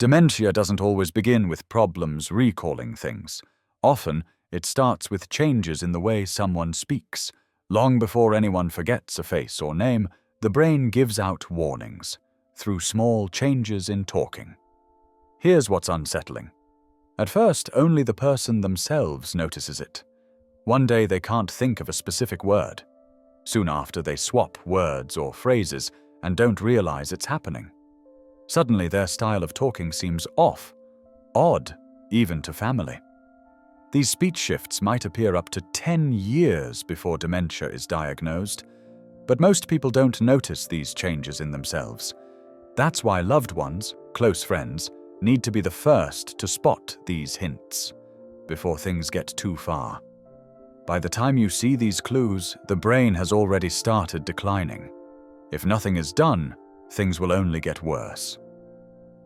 Dementia doesn't always begin with problems recalling things. Often, it starts with changes in the way someone speaks. Long before anyone forgets a face or name, the brain gives out warnings through small changes in talking. Here's what's unsettling. At first, only the person themselves notices it. One day they can't think of a specific word. Soon after, they swap words or phrases and don't realize it's happening. Suddenly, their style of talking seems off, odd, even to family. These speech shifts might appear up to 10 years before dementia is diagnosed, but most people don't notice these changes in themselves. That's why loved ones, close friends, need to be the first to spot these hints before things get too far. By the time you see these clues, the brain has already started declining. If nothing is done, things will only get worse.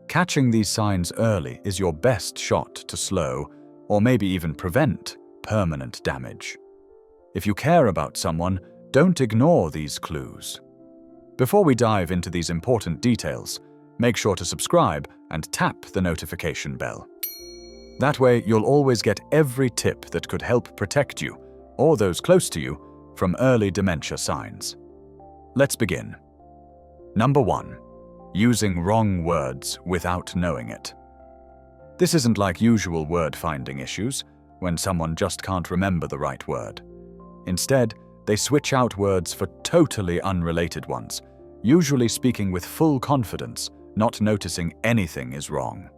Catching these signs early is your best shot to slow, or maybe even prevent, permanent damage. If you care about someone, don't ignore these clues. Before we dive into these important details, make sure to subscribe and tap the notification bell. That way, you'll always get every tip that could help protect you, or those close to you, from early dementia signs. Let's begin. Number 1. Using wrong words without knowing it. This isn't like usual word-finding issues, when someone just can't remember the right word. Instead, they switch out words for totally unrelated ones, usually speaking with full confidence, not noticing anything is wrong.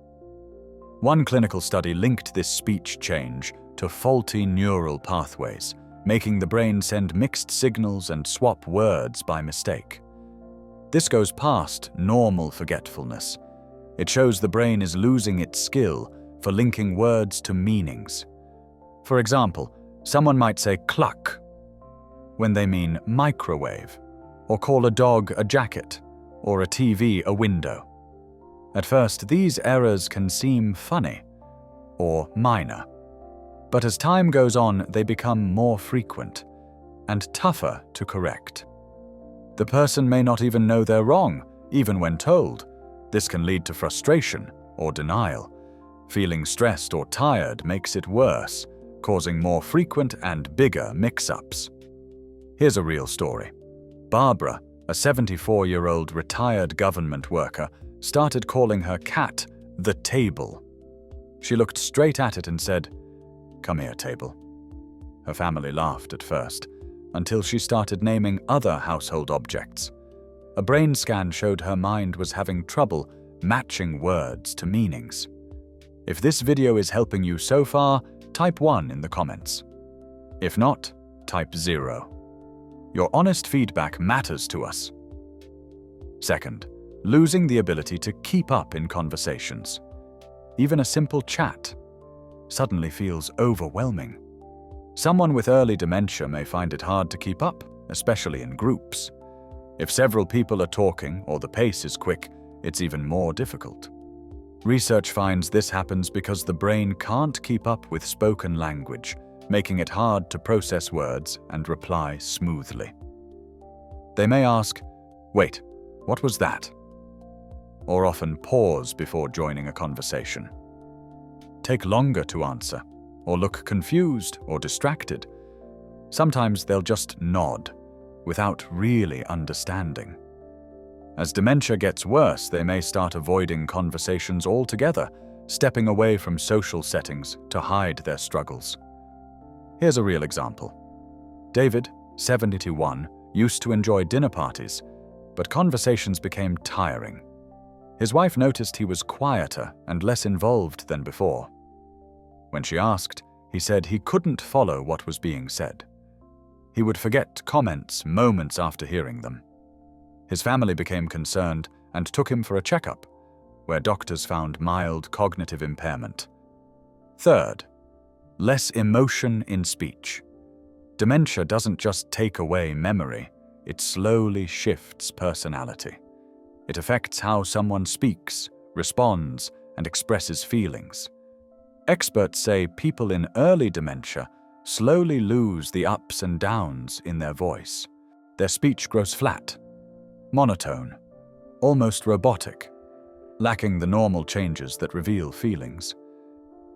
One clinical study linked this speech change to faulty neural pathways, making the brain send mixed signals and swap words by mistake. This goes past normal forgetfulness. It shows the brain is losing its skill for linking words to meanings. For example, someone might say cluck when they mean microwave, or call a dog a jacket, or a TV a window. At first, these errors can seem funny or minor, but as time goes on, they become more frequent and tougher to correct. The person may not even know they're wrong, even when told. This can lead to frustration or denial. Feeling stressed or tired makes it worse, causing more frequent and bigger mix-ups. Here's a real story. Barbara, a 74-year-old retired government worker, started calling her cat the table. She looked straight at it and said, "Come here, table." Her family laughed at first, until she started naming other household objects. A brain scan showed her mind was having trouble matching words to meanings. If this video is helping you so far, type 1 in the comments. If not, type 0. Your honest feedback matters to us. Second, losing the ability to keep up in conversations. Even a simple chat suddenly feels overwhelming. Someone with early dementia may find it hard to keep up, especially in groups. If several people are talking or the pace is quick, it's even more difficult. Research finds this happens because the brain can't keep up with spoken language, making it hard to process words and reply smoothly. They may ask, "Wait, what was that?" or often pause before joining a conversation. Take longer to answer, or look confused or distracted. Sometimes they'll just nod, without really understanding. As dementia gets worse, they may start avoiding conversations altogether, stepping away from social settings to hide their struggles. Here's a real example. David, 71, used to enjoy dinner parties, but conversations became tiring. His wife noticed he was quieter and less involved than before. When she asked, he said he couldn't follow what was being said. He would forget comments moments after hearing them. His family became concerned and took him for a checkup, where doctors found mild cognitive impairment. Third, less emotion in speech. Dementia doesn't just take away memory, it slowly shifts personality. It affects how someone speaks, responds, and expresses feelings. Experts say people in early dementia slowly lose the ups and downs in their voice. Their speech grows flat, monotone, almost robotic. lacking the normal changes that reveal feelings.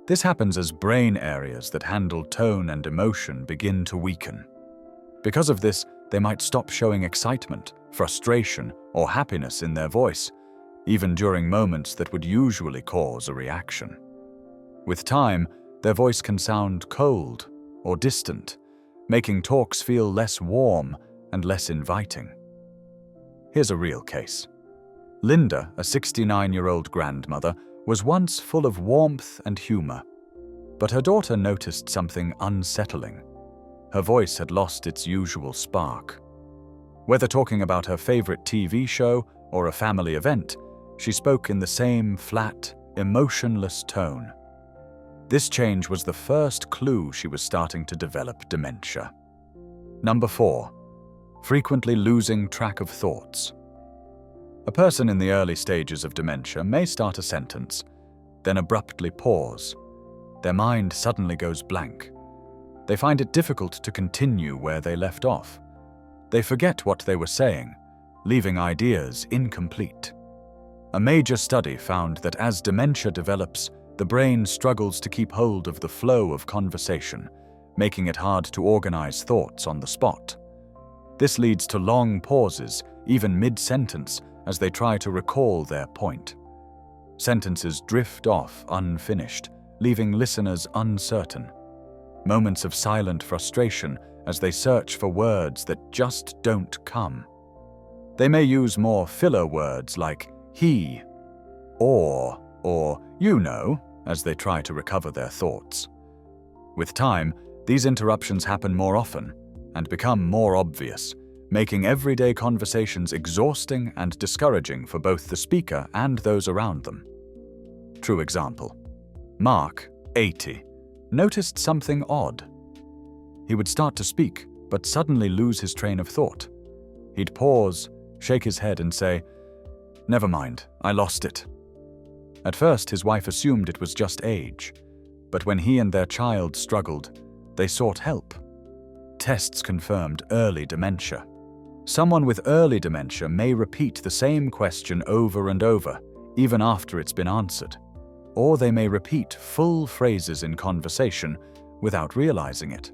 This happens as brain areas that handle tone and emotion begin to weaken. Because of this, they might stop showing excitement, frustration, or happiness in their voice, even during moments that would usually cause a reaction. With time, their voice can sound cold or distant, making talks feel less warm and less inviting. Here's a real case. Linda, a 69-year-old grandmother, was once full of warmth and humor, but her daughter noticed something unsettling. Her voice had lost its usual spark. Whether talking about her favorite TV show or a family event, she spoke in the same flat, emotionless tone. This change was the first clue she was starting to develop dementia. Number 4. Frequently losing track of thoughts. A person in the early stages of dementia may start a sentence, then abruptly pause. Their mind suddenly goes blank. They find it difficult to continue where they left off. They forget what they were saying, leaving ideas incomplete. A major study found that as dementia develops, the brain struggles to keep hold of the flow of conversation, making it hard to organize thoughts on the spot. This leads to long pauses, even mid-sentence, as they try to recall their point. Sentences drift off unfinished, leaving listeners uncertain. Moments of silent frustration as they search for words that just don't come. They may use more filler words like he, or you know, as they try to recover their thoughts. With time, these interruptions happen more often and become more obvious, making everyday conversations exhausting and discouraging for both the speaker and those around them. True example. Mark, 80, noticed something odd. He would start to speak, but suddenly lose his train of thought. He'd pause, shake his head and say, "Never mind, I lost it." At first, his wife assumed it was just age, but when he and their child struggled, they sought help. Tests confirmed early dementia. Someone with early dementia may repeat the same question over and over, even after it's been answered. Or they may repeat full phrases in conversation without realizing it.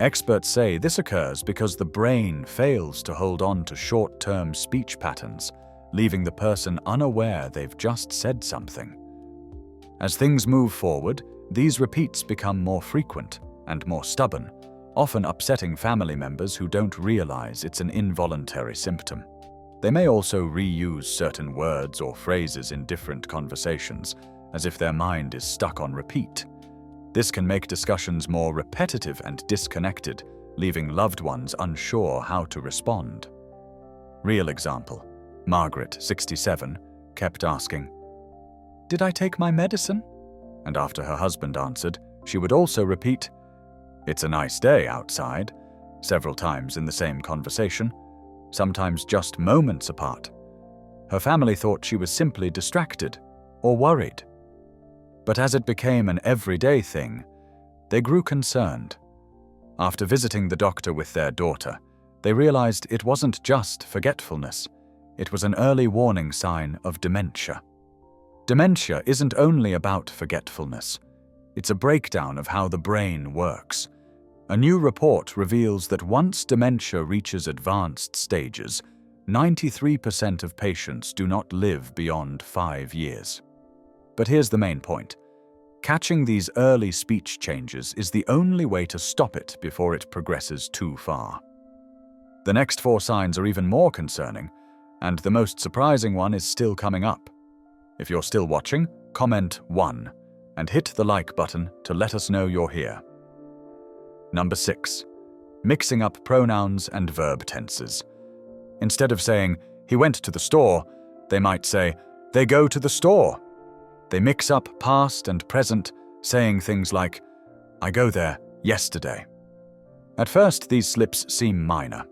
Experts say this occurs because the brain fails to hold on to short-term speech patterns, leaving the person unaware they've just said something. As things move forward, these repeats become more frequent and more stubborn, often upsetting family members who don't realize it's an involuntary symptom. They may also reuse certain words or phrases in different conversations, as if their mind is stuck on repeat. This can make discussions more repetitive and disconnected, leaving loved ones unsure how to respond. Real example. Margaret, 67, kept asking, "Did I take my medicine?" And after her husband answered, she would also repeat, "It's a nice day outside," several times in the same conversation, sometimes just moments apart. Her family thought she was simply distracted or worried. But as it became an everyday thing, they grew concerned. After visiting the doctor with their daughter, they realized it wasn't just forgetfulness. It was an early warning sign of dementia. Dementia isn't only about forgetfulness. It's a breakdown of how the brain works. A new report reveals that once dementia reaches advanced stages, 93% of patients do not live beyond 5 years. But here's the main point. Catching these early speech changes is the only way to stop it before it progresses too far. The next 4 signs are even more concerning, and the most surprising one is still coming up. If you're still watching, comment 1 and hit the like button to let us know you're here. Number 6. Mixing up pronouns and verb tenses. Instead of saying, "He went to the store," they might say, "They go to the store." They mix up past and present, saying things like, "I go there yesterday." At first, these slips seem minor.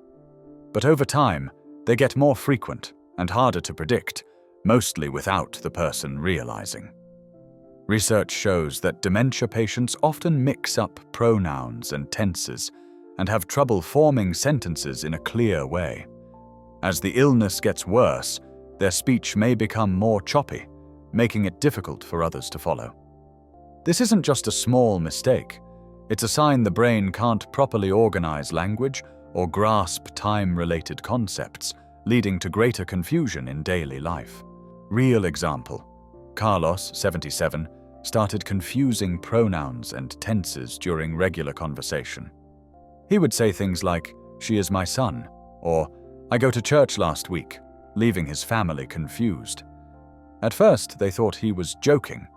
But over time, they get more frequent and harder to predict, mostly without the person realizing. Research shows that dementia patients often mix up pronouns and tenses and have trouble forming sentences in a clear way. As the illness gets worse, Their speech may become more choppy, making it difficult for others to follow. This isn't just a small mistake. It's a sign the brain can't properly organize language or grasp time-related concepts, leading to greater confusion in daily life. Real example. Carlos, 77, started confusing pronouns and tenses during regular conversation. He would say things like, "She is my son," or "I go to church last week," leaving his family confused. At first, they thought he was joking.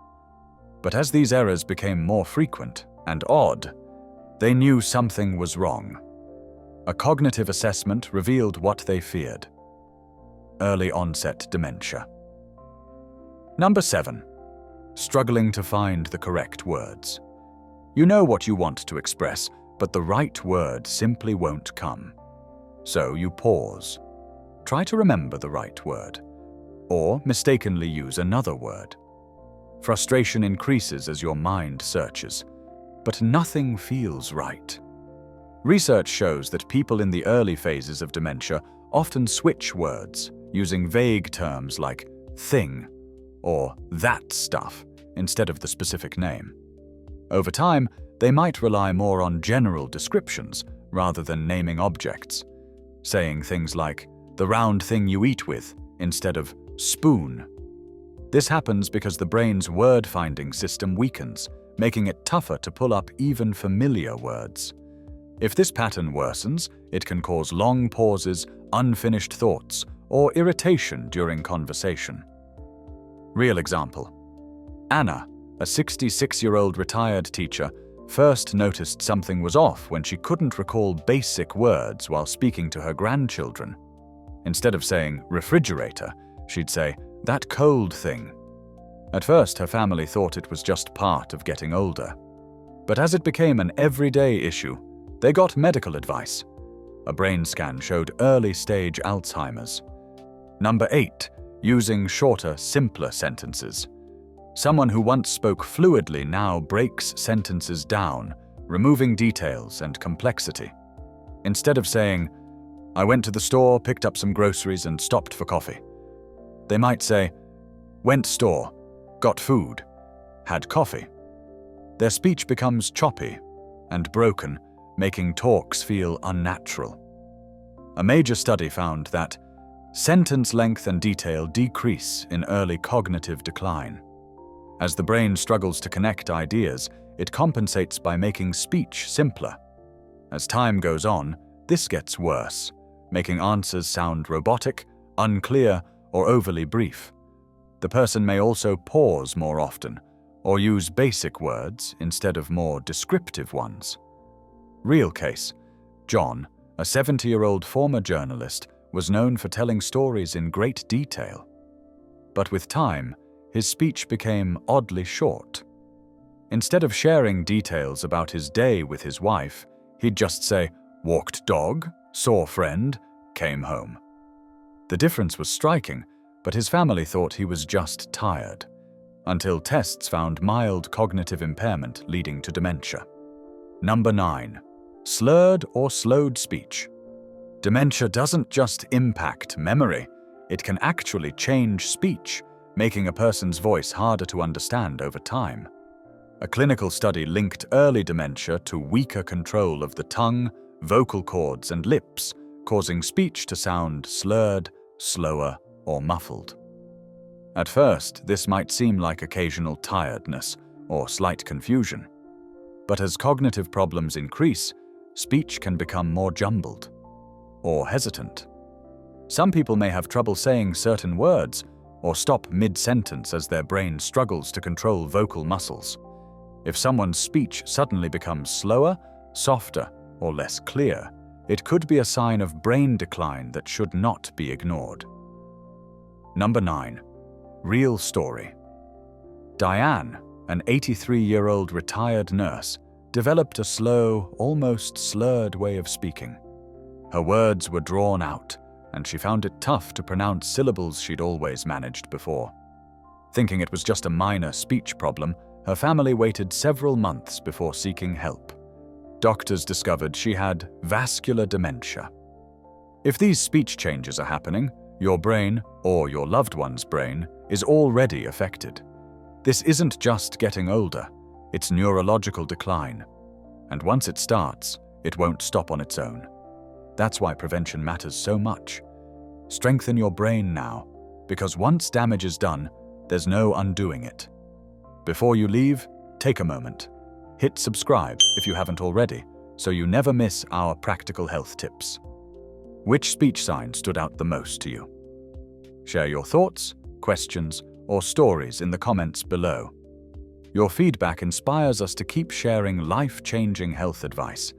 But as these errors became more frequent and odd, they knew something was wrong. A cognitive assessment revealed what they feared: early onset dementia. Number 7. Struggling to find the correct words. You know what you want to express, but the right word simply won't come. So you pause. Try to remember the right word, or mistakenly use another word. Frustration increases as your mind searches, but nothing feels right. Research shows that people in the early phases of dementia often switch words, using vague terms like thing or that stuff instead of the specific name. Over time, they might rely more on general descriptions rather than naming objects, saying things like the round thing you eat with instead of spoon. This happens because the brain's word-finding system weakens, making it tougher to pull up even familiar words. If this pattern worsens, it can cause long pauses, unfinished thoughts, or irritation during conversation. Real example. Anna, a 66-year-old retired teacher, first noticed something was off when she couldn't recall basic words while speaking to her grandchildren. Instead of saying refrigerator, she'd say, "That cold thing." At first, her family thought it was just part of getting older. But as it became an everyday issue, they got medical advice. A brain scan showed early-stage Alzheimer's. Number 8. Using shorter, simpler sentences. Someone who once spoke fluidly now breaks sentences down, removing details and complexity. Instead of saying, "I went to the store, picked up some groceries, and stopped for coffee," they might say, "Went store, got food, had coffee." Their speech becomes choppy and broken, making talks feel unnatural. A major study found that sentence length and detail decrease in early cognitive decline. As the brain struggles to connect ideas, it compensates by making speech simpler. As time goes on, this gets worse, making answers sound robotic, unclear, or overly brief. The person may also pause more often, or use basic words instead of more descriptive ones. Real case. John, a 70-year-old former journalist, was known for telling stories in great detail. But with time, his speech became oddly short. Instead of sharing details about his day with his wife, he'd just say, "Walked dog, saw friend, came home." The difference was striking, but his family thought he was just tired, until tests found mild cognitive impairment leading to dementia. Number 9. Slurred or slowed speech. Dementia doesn't just impact memory, it can actually change speech, making a person's voice harder to understand over time. A clinical study linked early dementia to weaker control of the tongue, vocal cords, and lips, causing speech to sound slurred, slower, or muffled. At first, this might seem like occasional tiredness or slight confusion. But as cognitive problems increase, speech can become more jumbled or hesitant. Some people may have trouble saying certain words or stop mid-sentence as their brain struggles to control vocal muscles. If someone's speech suddenly becomes slower, softer, or less clear, it could be a sign of brain decline that should not be ignored. Number 9. Real story. Diane, an 83-year-old retired nurse, developed a slow, almost slurred way of speaking. Her words were drawn out, and she found it tough to pronounce syllables she'd always managed before. Thinking it was just a minor speech problem, her family waited several months before seeking help. Doctors discovered she had vascular dementia. If these speech changes are happening, Your brain, or your loved one's brain, is already affected. This isn't just getting older, it's neurological decline. And once it starts, it won't stop on its own. That's why prevention matters so much. Strengthen your brain now, because once damage is done, there's no undoing it. Before you leave, take a moment. Hit subscribe if you haven't already, so you never miss our practical health tips. Which speech sign stood out the most to you? Share your thoughts, questions, or stories in the comments below. Your feedback inspires us to keep sharing life-changing health advice.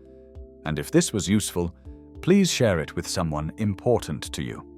And if this was useful, please share it with someone important to you.